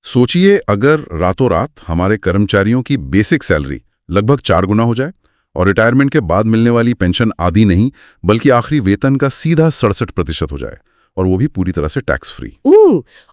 सोचिए अगर रातों रात हमारे कर्मचारियों की बेसिक सैलरी लगभग 4 गुना हो जाए और रिटायरमेंट के बाद मिलने वाली पेंशन आधी नहीं बल्कि आखिरी वेतन का सीधा 67% हो जाए, और वो भी पूरी तरह से टैक्स फ्री।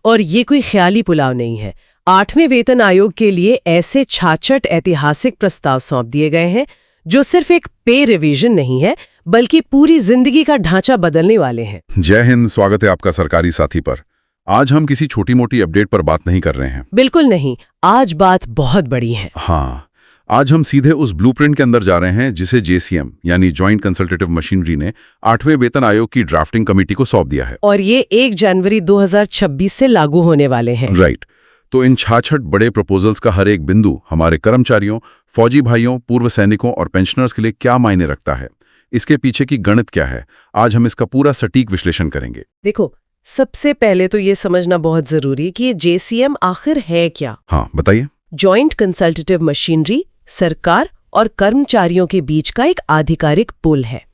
और ये कोई ख्याली पुलाव नहीं है। 8वें वेतन आयोग के लिए ऐसे 66 ऐतिहासिक प्रस्ताव सौंप दिए गए हैं जो सिर्फ एक पे रिवीजन नहीं है बल्कि पूरी जिंदगी का ढांचा बदलने वाले हैं। जय हिंद, स्वागत है आपका सरकारी साथी पर। आज हम किसी छोटी मोटी अपडेट पर बात नहीं कर रहे हैं। बिल्कुल नहीं, आज बात बहुत बड़ी है। हाँ, आज हम सीधे उस ब्लूप्रिंट के अंदर जा रहे हैं जिसे JCM यानी जॉइंट कंसल्टेटिव मशीनरी ने 8वें वेतन आयोग की ड्राफ्टिंग कमेटी को सौंप दिया है। और ये 1 जनवरी 2026 से लागू होने वाले हैं। राइट। तो इन 66 बड़े प्रपोजल्स का हर एक बिंदु हमारे कर्मचारियों, फौजी भाइयों, पूर्व सैनिकों और पेंशनर्स के लिए क्या मायने रखता है, इसके पीछे की गणित क्या है, आज हम इसका पूरा सटीक विश्लेषण करेंगे। देखो, सबसे पहले तो ये समझना बहुत जरूरी है कि ये JCM आखिर है क्या। हाँ, बताइए। जॉइंट कंसल्टेटिव मशीनरी सरकार और कर्मचारियों के बीच का एक आधिकारिक पुल है।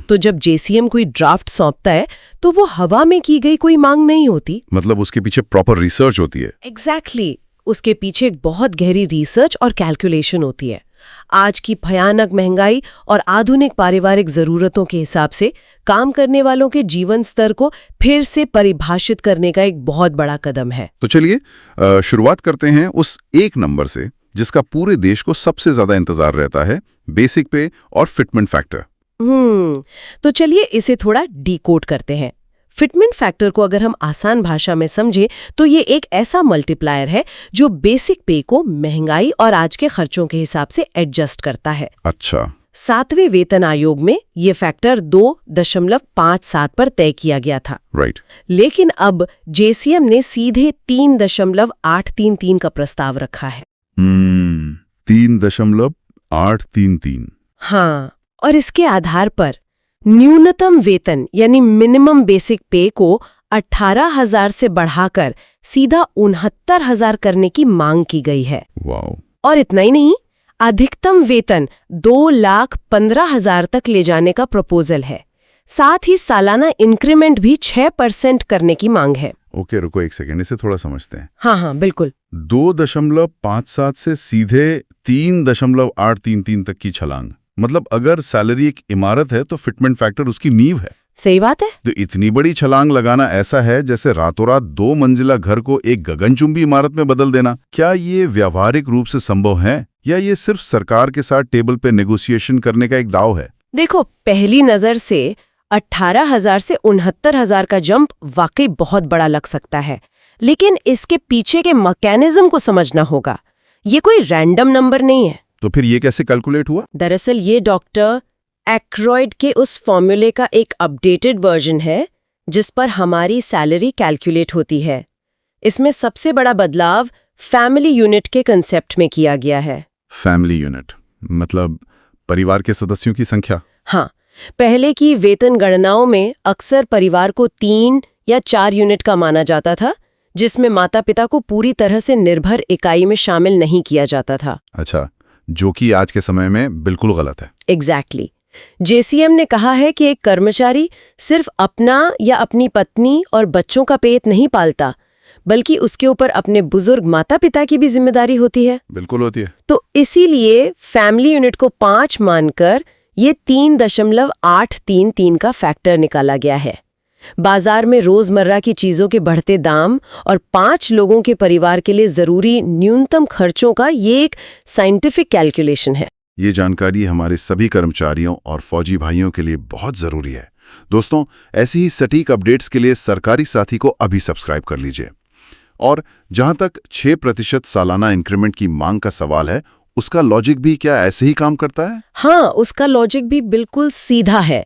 तो जब JCM कोई ड्राफ्ट सौंपता है तो वो हवा में की गई कोई मांग नहीं होती। मतलब उसके पीछे प्रॉपर रिसर्च होती है। एग्जैक्टली, उसके पीछे एक बहुत गहरी रिसर्च और कैलकुलेशन होती है। आज की भयानक महंगाई और आधुनिक पारिवारिक जरूरतों के हिसाब से काम करने वालों के जीवन स्तर को फिर से परिभाषित करने का एक बहुत बड़ा कदम है। तो चलिए शुरुआत करते हैं उस एक नंबर से जिसका पूरे देश को सबसे ज्यादा इंतजार रहता है, बेसिक पे और फिटमेंट फैक्टर। तो चलिए इसे थोड़ा डिकोड करते हैं। फिटमेंट फैक्टर को अगर हम आसान भाषा में समझे तो ये एक ऐसा मल्टीप्लायर है जो बेसिक पे को महंगाई और आज के खर्चों के हिसाब से एडजस्ट करता है। अच्छा। 7वें वेतन आयोग में ये फैक्टर 2.57 पर तय किया गया था। राइट। लेकिन अब JCM ने सीधे 3.833 का प्रस्ताव रखा है। 3.833। हाँ, और इसके आधार पर न्यूनतम वेतन यानी मिनिमम बेसिक पे को 18,000 से बढ़ाकर सीधा 69,000 करने की मांग की गई है। वाओ। और इतना ही नहीं, अधिकतम वेतन 2,15,000 तक ले जाने का प्रपोजल है। साथ ही सालाना इंक्रीमेंट भी 6% करने की मांग है। ओके, रुको एक सेकेंड, इसे थोड़ा समझते हैं। हाँ, बिल्कुल। 2.57 से सीधे 3.833 तक की छलांग। मतलब अगर सैलरी एक इमारत है तो फिटमेंट फैक्टर उसकी नींव है। सही बात है। तो इतनी बड़ी छलांग लगाना ऐसा है जैसे रातों रात 2 मंजिला घर को एक गगनचुंबी इमारत में बदल देना। क्या ये व्यावहारिक रूप से संभव है या ये सिर्फ सरकार के साथ टेबल पे नेगोशिएशन करने का एक दाव है? देखो, पहली नजर से 18,000 से 69,000 का जंप वाकई बहुत बड़ा लग सकता है, लेकिन इसके पीछे के मैकेनिज्म को समझना होगा। ये कोई रैंडम नंबर नहीं है। तो फिर ये कैसे कैलकुलेट हुआ? दरअसल ये डॉक्टर एक्रॉयड के उस फॉर्मूले का एक अपडेटेड वर्जन है जिस पर हमारी सैलरी कैलकुलेट होती है। इसमें सबसे बड़ा बदलाव फैमिली यूनिट के कंसेप्ट में किया गया है। फैमिली यूनिट मतलब परिवार के सदस्यों की संख्या? हाँ, पहले की वेतन गणनाओं में अक्सर परिवार को 3 या 4 यूनिट का माना जाता था, जिसमें माता पिता को पूरी तरह से निर्भर इकाई में शामिल नहीं किया जाता था। अच्छा, जो कि आज के समय में बिल्कुल गलत है। एग्जैक्टली। JCM ने कहा है कि एक कर्मचारी सिर्फ अपना या अपनी पत्नी और बच्चों का पेट नहीं पालता, बल्कि उसके ऊपर अपने बुजुर्ग माता पिता की भी जिम्मेदारी होती है। बिल्कुल होती है। तो इसीलिए फैमिली यूनिट को 5 मानकर ये 3.833 का फैक्टर निकाला गया है। बाजार में रोजमर्रा की चीजों के बढ़ते दाम और 5 लोगों के परिवार के लिए जरूरी न्यूनतम खर्चों का ये एक साइंटिफिक कैलकुलेशन है। ये जानकारी हमारे सभी कर्मचारियों और फौजी भाइयों के लिए बहुत जरूरी है। दोस्तों, ऐसी ही सटीक अपडेट्स के लिए सरकारी साथी को अभी सब्सक्राइब कर लीजिए। और जहां तक 6% सालाना इंक्रीमेंट की मांग का सवाल है, उसका लॉजिक भी क्या ऐसे ही काम करता है? हाँ, उसका लॉजिक भी बिल्कुल सीधा है।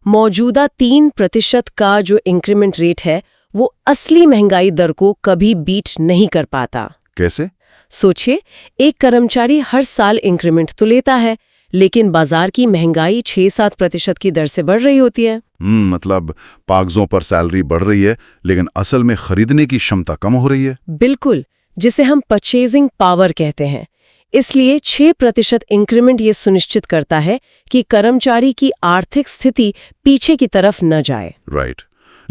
मौजूदा 3% का जो इंक्रीमेंट रेट है वो असली महंगाई दर को कभी बीट नहीं कर पाता। कैसे? सोचिए, एक कर्मचारी हर साल इंक्रीमेंट तो लेता है, लेकिन बाजार की महंगाई 6-7% की दर से बढ़ रही होती है। मतलब कागजों पर सैलरी बढ़ रही है लेकिन असल में खरीदने की क्षमता कम हो रही है। बिल्कुल, जिसे हम परचेजिंग पावर कहते हैं। इसलिए 6% इंक्रीमेंट ये सुनिश्चित करता है कि कर्मचारी की आर्थिक स्थिति पीछे की तरफ न जाए। राइट।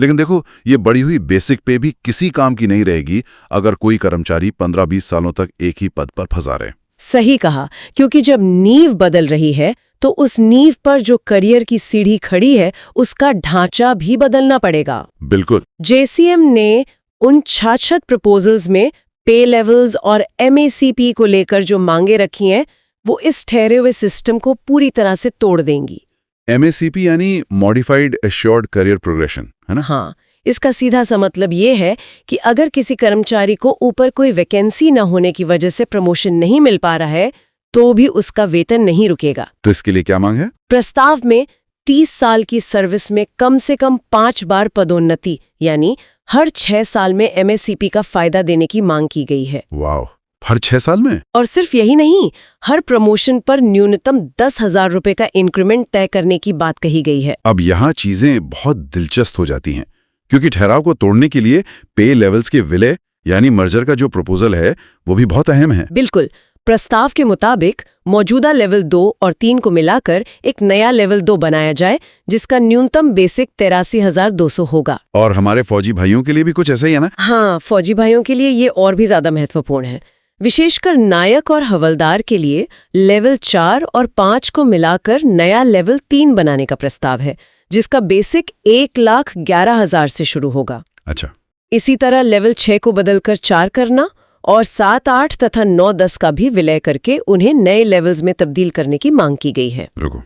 लेकिन देखो, ये बढ़ी हुई बेसिक पे भी किसी काम की नहीं रहेगी अगर कोई कर्मचारी 15-20 सालों तक एक ही पद पर फंसा रहे। सही कहा, क्योंकि जब नींव बदल रही है तो उस नींव पर जो करियर की सीढ़ी खड़ी है उसका ढांचा भी बदलना पड़ेगा। बिल्कुल। जेसीएम ने उन 66 प्रपोजल्स में पे लेवल्स और एमएसीपी को लेकर जो मांगे रखी हैं वो इस ठहरे हुए सिस्टम को पूरी तरह से तोड़ देंगी। MACP यानी मॉडिफाइड एश्योर्ड करियर प्रोग्रेशन, है ना? हाँ, इसका सीधा सा मतलब ये है कि अगर किसी कर्मचारी को ऊपर कोई वैकेंसी न होने की वजह से प्रमोशन नहीं मिल पा रहा है तो भी उसका वेतन नहीं रुकेगा। तो इसके लिए क्या मांग है? प्रस्ताव में 30 साल की सर्विस में कम से कम 5 बार पदोन्नति यानी हर 6 साल में MACP का फायदा देने की मांग की गई है। वाह, हर 6 साल में? और सिर्फ यही नहीं, हर प्रमोशन पर न्यूनतम 10,000 रुपए का इंक्रीमेंट तय करने की बात कही गई है। अब यहाँ चीजें बहुत दिलचस्प हो जाती हैं, क्योंकि ठहराव को तोड़ने के लिए पे लेवल्स के विलय यानी मर्जर का जो प्रपोजल है वो भी बहुत अहम है। बिल्कुल। प्रस्ताव के मुताबिक मौजूदा लेवल 2 और 3 को मिलाकर एक नया लेवल 2 बनाया जाए जिसका न्यूनतम बेसिक 83,200 होगा। और हमारे फौजी भाइयों के लिए भी कुछ ऐसा ही है ना? हाँ, फौजी भाइयों के लिए ये और भी ज्यादा महत्वपूर्ण है। विशेषकर नायक और हवलदार के लिए लेवल 4 और 5 को मिलाकर नया लेवल 3 बनाने का प्रस्ताव है जिसका बेसिक 1,11,000 से शुरू होगा। अच्छा। इसी तरह लेवल 6 को बदलकर 4 करना और 7, 8 तथा 9, 10 का भी विलय करके उन्हें नए लेवल्स में तब्दील करने की मांग की गई है। रुको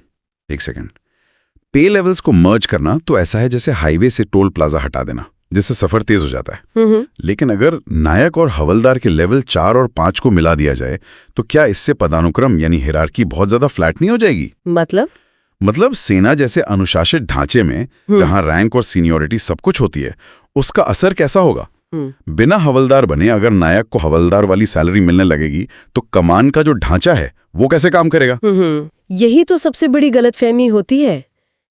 एक सेकंड। पे लेवल्स को मर्ज करना तो ऐसा है जैसे हाईवे से टोल प्लाजा हटा देना, जिससे सफर तेज हो जाता है। लेकिन अगर नायक और हवलदार के लेवल 4 और 5 को मिला दिया जाए तो क्या इससे पदानुक्रम यानी हिरार्की बहुत ज्यादा फ्लैट नहीं हो जाएगी? मतलब सेना जैसे अनुशासित ढांचे में जहां रैंक और सीनियोरिटी सब कुछ होती है उसका असर कैसा होगा? बिना हवलदार बने अगर नायक को हवलदार वाली सैलरी मिलने लगेगी तो कमान का जो ढांचा है वो कैसे काम करेगा? यही तो सबसे बड़ी गलतफहमी होती है,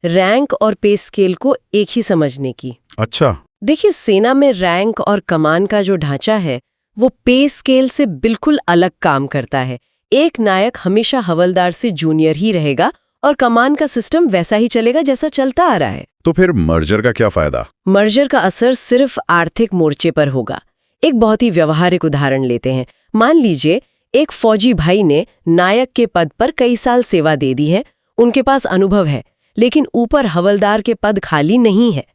रैंक और पे स्केल को एक ही समझने की। अच्छा। देखिए, सेना में रैंक और कमान का जो ढांचा है वो पे स्केल से बिल्कुल अलग काम करता है। एक नायक हमेशा हवलदार से जूनियर ही रहेगा और कमान का सिस्टम वैसा ही चलेगा जैसा चलता आ रहा है। तो फिर मर्जर का क्या फायदा? मर्जर का असर सिर्फ आर्थिक मोर्चे पर होगा। एक बहुत ही व्यवहारिक उदाहरण लेते हैं। मान लीजिए एक फौजी भाई ने नायक के पद पर कई साल सेवा दे दी है, उनके पास अनुभव है, लेकिन ऊपर हवलदार के पद खाली नहीं है।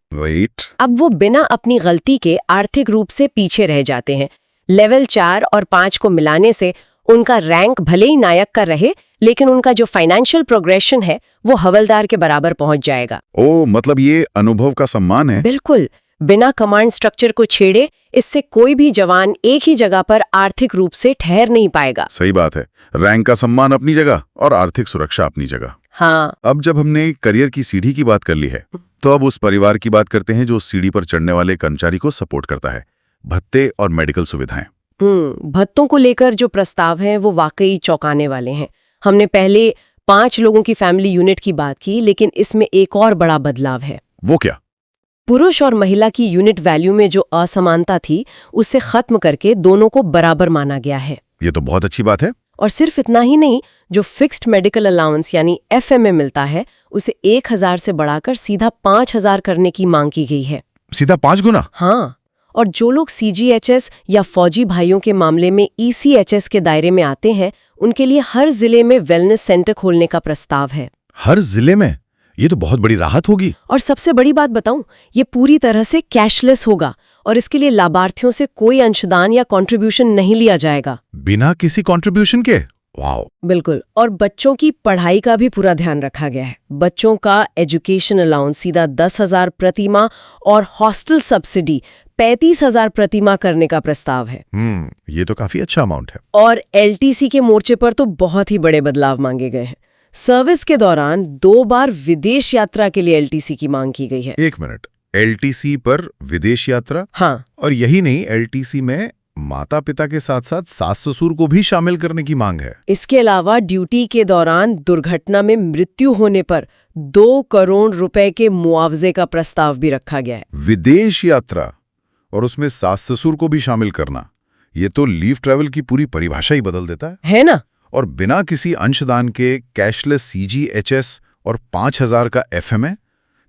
अब वो बिना अपनी गलती के आर्थिक रूप से पीछे रह जाते हैं। लेवल 4 और 5 को मिलाने से उनका रैंक भले ही नायक का रहे लेकिन उनका जो फाइनेंशियल प्रोग्रेशन है वो हवलदार के बराबर पहुंच जाएगा। ओ, मतलब ये अनुभव का सम्मान है। बिल्कुल। बिना कमांड स्ट्रक्चर को छेड़े इससे कोई भी जवान एक ही जगह पर आर्थिक रूप से ठहर नहीं पाएगा। सही बात है, रैंक का सम्मान अपनी जगह और आर्थिक सुरक्षा अपनी जगह। हाँ। अब जब हमने करियर की सीढ़ी की बात कर ली है तो अब उस परिवार की बात करते हैं जो सीढ़ी पर चढ़ने वाले कर्मचारी को सपोर्ट करता है, भत्ते और मेडिकल सुविधाएं। भत्तों को लेकर जो प्रस्ताव हैं वो वाकई चौंकाने वाले हैं। हमने पहले 5 लोगों की फैमिली यूनिट की बात की, लेकिन इसमें एक और बड़ा बदलाव है। वो क्या? पुरुष और महिला की यूनिट वैल्यू में जो असमानता थी उसे खत्म करके दोनों को बराबर माना गया है। ये तो बहुत अच्छी बात है। और सिर्फ इतना ही नहीं, जो फिक्स्ड मेडिकल अलाउंस यानी FMA मिलता है उसे 1,000 से बढ़ाकर सीधा 5,000 करने की मांग की गई है। सीधा 5 गुना? हाँ। और जो लोग CGHS या फौजी भाइयों के मामले में ECHS के दायरे में आते हैं उनके लिए हर जिले में वेलनेस सेंटर खोलने का प्रस्ताव है। हर जिले में? ये तो बहुत बड़ी राहत होगी। और सबसे बड़ी बात बताऊं, ये पूरी तरह से कैशलेस होगा और इसके लिए लाभार्थियों से कोई अंशदान या कंट्रीब्यूशन नहीं लिया जाएगा। बिना किसी कंट्रीब्यूशन के? वाओ। बिल्कुल। और बच्चों की पढ़ाई का भी पूरा ध्यान रखा गया है। बच्चों का एजुकेशन अलाउंस सीधा 10,000 प्रति माह और हॉस्टल सब्सिडी 35,000 प्रति माह करने का प्रस्ताव है। ये तो काफी अच्छा अमाउंट है। और LTC के मोर्चे पर तो बहुत ही बड़े बदलाव मांगे गए हैं। सर्विस के दौरान 2 बार विदेश यात्रा के लिए LTC की मांग की गई है। एक मिनट, LTC पर विदेश यात्रा? हाँ। और यही नहीं, LTC में माता पिता के साथ साथ सास ससुर को भी शामिल करने की मांग है। इसके अलावा ड्यूटी के दौरान दुर्घटना में मृत्यु होने पर 2 करोड़ रुपए के मुआवजे का प्रस्ताव भी रखा गया है। विदेश यात्रा और उसमें सास ससुर को भी शामिल करना, ये तो लीव ट्रैवल की पूरी परिभाषा ही बदल देता है ना? और बिना किसी अंशदान के कैशलेस CGHS और 5,000 का FMA,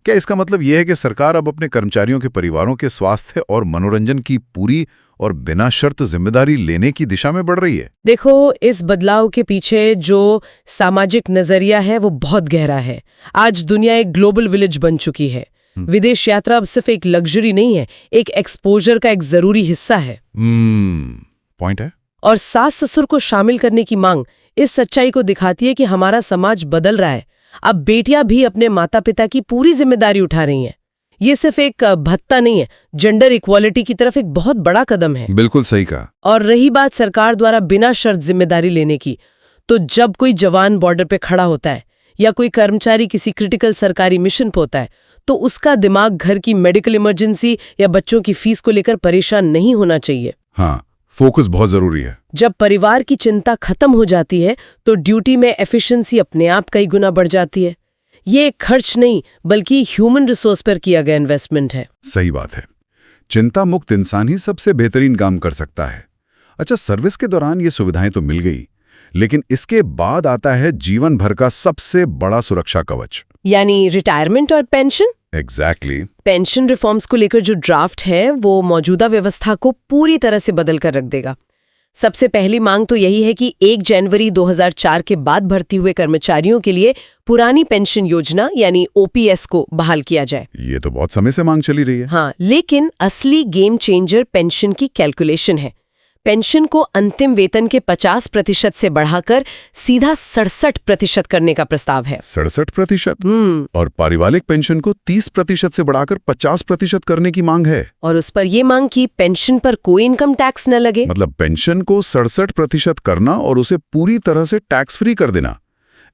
क्या इसका मतलब यह है कि सरकार अब अपने कर्मचारियों के परिवारों के स्वास्थ्य और मनोरंजन की पूरी और बिना शर्त जिम्मेदारी लेने की दिशा में बढ़ रही है? देखो, इस बदलाव के पीछे जो सामाजिक नजरिया है वो बहुत गहरा है। आज दुनिया एक ग्लोबल विलेज बन चुकी है। विदेश यात्रा अब सिर्फ एक लग्जरी नहीं है, एक एक्सपोजर का एक जरूरी हिस्सा है। पॉइंट है। और सास ससुर को शामिल करने की मांग इस सच्चाई को दिखाती है कि हमारा समाज बदल रहा है। अब बेटियां भी अपने माता पिता की पूरी जिम्मेदारी उठा रही हैं। ये सिर्फ एक भत्ता नहीं है, जेंडर इक्वालिटी की तरफ एक बहुत बड़ा कदम है। बिल्कुल सही कहा। और रही बात सरकार द्वारा बिना शर्त जिम्मेदारी लेने की, तो जब कोई जवान बॉर्डर पे खड़ा होता है या कोई कर्मचारी किसी क्रिटिकल सरकारी मिशन पे होता है, तो उसका दिमाग घर की मेडिकल इमरजेंसी या बच्चों की फीस को लेकर परेशान नहीं होना चाहिए। हाँ, फोकस बहुत जरूरी है। जब परिवार की चिंता खत्म हो जाती है तो ड्यूटी में एफिशिएंसी अपने आप कई गुना बढ़ जाती है। ये एक खर्च नहीं बल्कि ह्यूमन रिसोर्स पर किया गया इन्वेस्टमेंट है। सही बात है। चिंता मुक्त इंसान ही सबसे बेहतरीन काम कर सकता है। अच्छा, सर्विस के दौरान ये सुविधाएं तो मिल गई, लेकिन इसके बाद आता है जीवन भर का सबसे बड़ा सुरक्षा कवच, यानी रिटायरमेंट और पेंशन। एग्जैक्टली। पेंशन रिफॉर्म्स को लेकर जो ड्राफ्ट है वो मौजूदा व्यवस्था को पूरी तरह से बदल कर रख देगा। सबसे पहली मांग तो यही है कि 1 जनवरी 2004 के बाद भर्ती हुए कर्मचारियों के लिए पुरानी पेंशन योजना यानी ओपीएस को बहाल किया जाए। ये तो बहुत समय से मांग चली रही है। हाँ, लेकिन असली गेम चेंजर पेंशन की कैलकुलेशन है। पेंशन को अंतिम वेतन के 50% से बढ़ाकर सीधा 67% करने का प्रस्ताव है। 67%? और पारिवारिक पेंशन को 30% से बढ़ाकर 50% करने की मांग है। और उस पर ये मांग कि पेंशन पर कोई इनकम टैक्स न लगे। मतलब पेंशन को 67% करना और उसे पूरी तरह से टैक्स फ्री कर देना।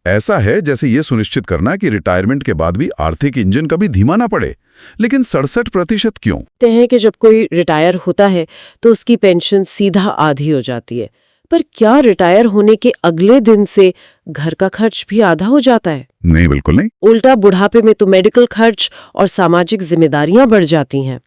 ऐसा है जैसे ये सुनिश्चित करना कि रिटायरमेंट के बाद भी आर्थिक इंजन कभी धीमा ना पड़े। लेकिन 67% क्यों? कहते हैं कि जब कोई रिटायर होता है तो उसकी पेंशन सीधा आधी हो जाती है, पर क्या रिटायर होने के अगले दिन से घर का खर्च भी आधा हो जाता है? नहीं, बिल्कुल नहीं। उल्टा बुढ़ापे में तो मेडिकल खर्च और सामाजिक जिम्मेदारियां बढ़ जाती हैं।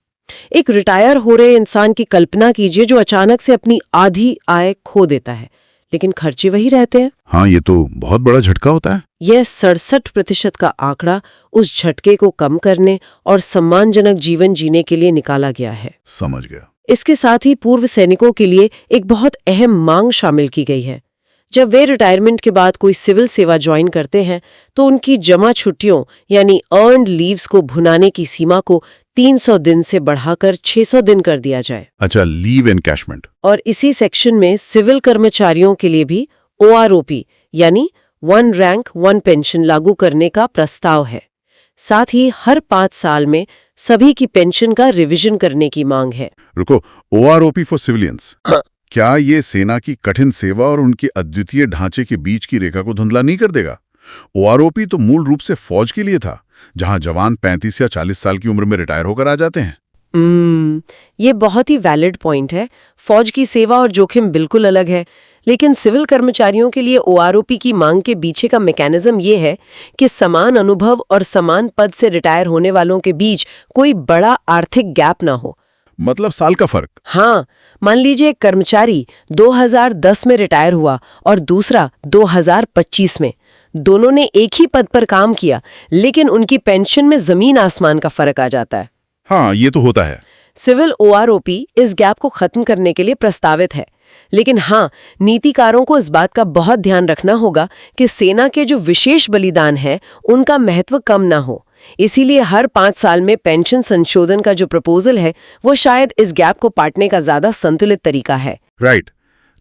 एक रिटायर हो रहे इंसान की कल्पना कीजिए जो अचानक से अपनी आधी आय खो देता है, लेकिन खर्चे वही रहते हैं। हाँ, ये तो बहुत बड़ा झटका होता है। यह 67% का आंकड़ा उस झटके को कम करने और सम्मानजनक जीवन जीने के लिए निकाला गया है। समझ गया। इसके साथ ही पूर्व सैनिकों के लिए एक बहुत अहम मांग शामिल की गई है। जब वे रिटायरमेंट के बाद कोई सिविल सेवा ज्वाइन करते हैं तो उनकी जमा छुट्टियों यानी अर्न्ड लीव्स को भुनाने की सीमा को 300 दिन से बढ़ाकर 600 दिन कर दिया जाए। अच्छा, लीव एनकैशमेंट। और इसी सेक्शन में सिविल कर्मचारियों के लिए भी ओआरओपी यानी 1 रैंक 1 पेंशन लागू करने का प्रस्ताव है। साथ ही हर 5 साल में सभी की पेंशन का रिवीजन करने की मांग है। रुको, ओआरओपी फॉर सिविलियंस। क्या ये सेना की कठिन सेवा और उनके अद्वितीय ढांचे के बीच की रेखा को धुंधला नहीं कर देगा? ओआरओपी तो मूल रूप से फौज के लिए था, जहां जवान 35 या 40 साल की उम्र में रिटायर होकर आ जाते हैं। ये बहुत ही वैलिड पॉइंट है। फौज की सेवा और जोखिम बिल्कुल अलग है, लेकिन सिविल कर्मचारियों के लिए ओआरओपी की मांग के पीछे का मैकेनिज्म ये है कि समान अनुभव और समान पद से रिटायर होने वालों के बीच कोई बड़ा आर्थिक गैप ना हो। मतलब साल का फर्क? हाँ, मान लीजिए एक कर्मचारी 2010 में रिटायर हुआ और दूसरा 2025 में। दोनों ने एक ही पद पर काम किया, लेकिन उनकी पेंशन में जमीन आसमान का फर्क आ जाता है। हाँ, ये तो होता है। सिविल ओआरओपी इस गैप को खत्म करने के लिए प्रस्तावित है, लेकिन हाँ, नीतिकारों को इस बात का बहुत ध्यान रखना होगा कि सेना के जो विशेष बलिदान है उनका महत्व कम ना हो। इसीलिए हर 5 साल में पेंशन संशोधन का जो प्रपोजल है वो शायद इस गैप को पाटने का ज्यादा संतुलित तरीका है। राइट।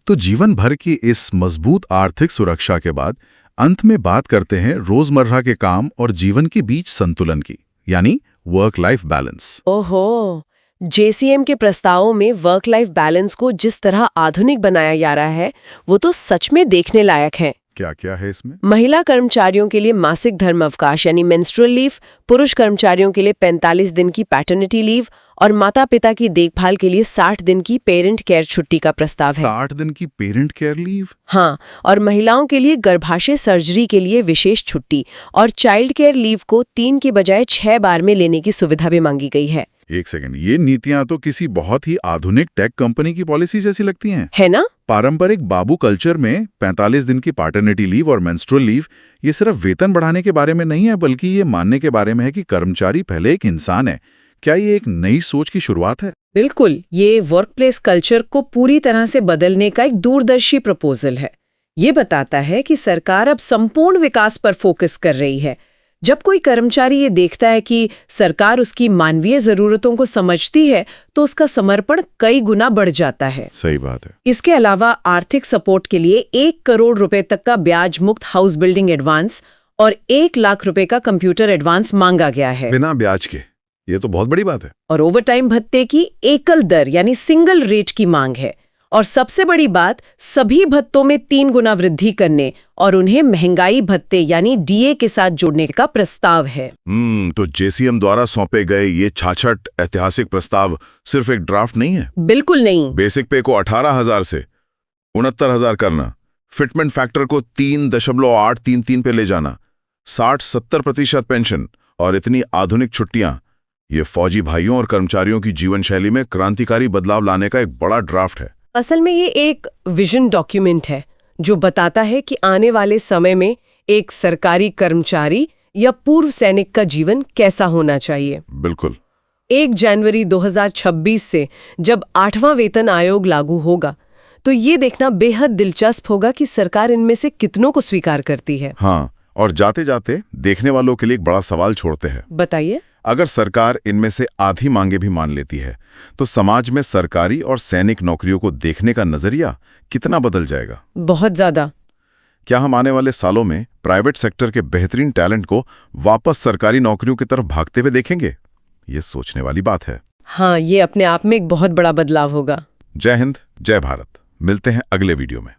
तो जीवन भर की इस मजबूत आर्थिक सुरक्षा के बाद अंत में बात करते हैं रोजमर्रा के काम और जीवन के बीच संतुलन की, यानी वर्क लाइफ बैलेंस। ओहो, जेसीएम के प्रस्तावों में वर्क लाइफ बैलेंस को जिस तरह आधुनिक बनाया जा रहा है वो तो सच में देखने लायक है। क्या क्या है इसमें? महिला कर्मचारियों के लिए मासिक धर्म अवकाश यानी मेंस्ट्रुअल लीव, पुरुष कर्मचारियों के लिए 45 दिन की पैटर्निटी लीव और माता पिता की देखभाल के लिए 60 दिन की पेरेंट केयर छुट्टी का प्रस्ताव है। 60 दिन की पेरेंट केयर लीव? हाँ, और महिलाओं के लिए गर्भाशय सर्जरी के लिए विशेष छुट्टी और चाइल्ड केयर लीव को 3 के बजाय 6 बार में लेने की सुविधा भी मांगी गई है। एक सेकंड, ये नीतियां तो किसी बहुत ही आधुनिक टेक कंपनी की पॉलिसी जैसी लगती हैं। है ना? पारंपरिक बाबू कल्चर में 45 दिन की पैटर्निटी लीव और मेंस्ट्रुअल लीव ये सिर्फ वेतन बढ़ाने के बारे में नहीं है, बल्कि ये मानने के बारे में है कि कर्मचारी पहले एक इंसान है। क्या ये एक नई सोच की शुरुआत है? बिल्कुल, ये वर्कप्लेस कल्चर को पूरी तरह से बदलने का एक दूरदर्शी प्रपोजल है। ये बताता है कि सरकार अब संपूर्ण विकास पर फोकस कर रही है। जब कोई कर्मचारी ये देखता है कि सरकार उसकी मानवीय जरूरतों को समझती है, तो उसका समर्पण कई गुना बढ़ जाता है। सही बात है। इसके अलावा आर्थिक सपोर्ट के लिए 1 करोड़ रुपए तक का ब्याज मुक्त हाउस बिल्डिंग एडवांस और 1 लाख रुपए का कंप्यूटर एडवांस मांगा गया है। बिना ब्याज के, ये तो बहुत बड़ी बात है। और ओवरटाइम भत्ते की एकल दर यानी सिंगल रेट की मांग है। और सबसे बड़ी बात, सभी भत्तों में 3 गुना वृद्धि करने और उन्हें महंगाई भत्ते यानी डीए के साथ जोड़ने का प्रस्ताव है। तो जेसीएम द्वारा सौंपे गए ये 66 ऐतिहासिक प्रस्ताव सिर्फ एक ड्राफ्ट नहीं है। बिल्कुल नहीं। बेसिक पे को 18,000 से 69,000 करना, फिटमेंट फैक्टर को 3.833 पे ले जाना, 60-70% पेंशन और इतनी आधुनिक छुट्टियां, ये फौजी भाइयों और कर्मचारियों की जीवन शैली में क्रांतिकारी बदलाव लाने का एक बड़ा ड्राफ्ट है। असल में ये एक विजन डॉक्यूमेंट है जो बताता है कि आने वाले समय में एक सरकारी कर्मचारी या पूर्व सैनिक का जीवन कैसा होना चाहिए। बिल्कुल। 1 जनवरी 2026 से जब 8वां वेतन आयोग लागू होगा, तो ये देखना बेहद दिलचस्प होगा कि सरकार इनमें से कितनों को स्वीकार करती है। हाँ, और जाते जाते देखने वालों के लिए एक बड़ा सवाल छोड़ते हैं। बताइए। अगर सरकार इनमें से आधी मांगे भी मान लेती है, तो समाज में सरकारी और सैनिक नौकरियों को देखने का नजरिया कितना बदल जाएगा? बहुत ज्यादा। क्या हम आने वाले सालों में प्राइवेट सेक्टर के बेहतरीन टैलेंट को वापस सरकारी नौकरियों की तरफ भागते हुए देखेंगे? ये सोचने वाली बात है। हाँ, ये अपने आप में एक बहुत बड़ा बदलाव होगा। जय हिंद, जय भारत। मिलते हैं अगले वीडियो में।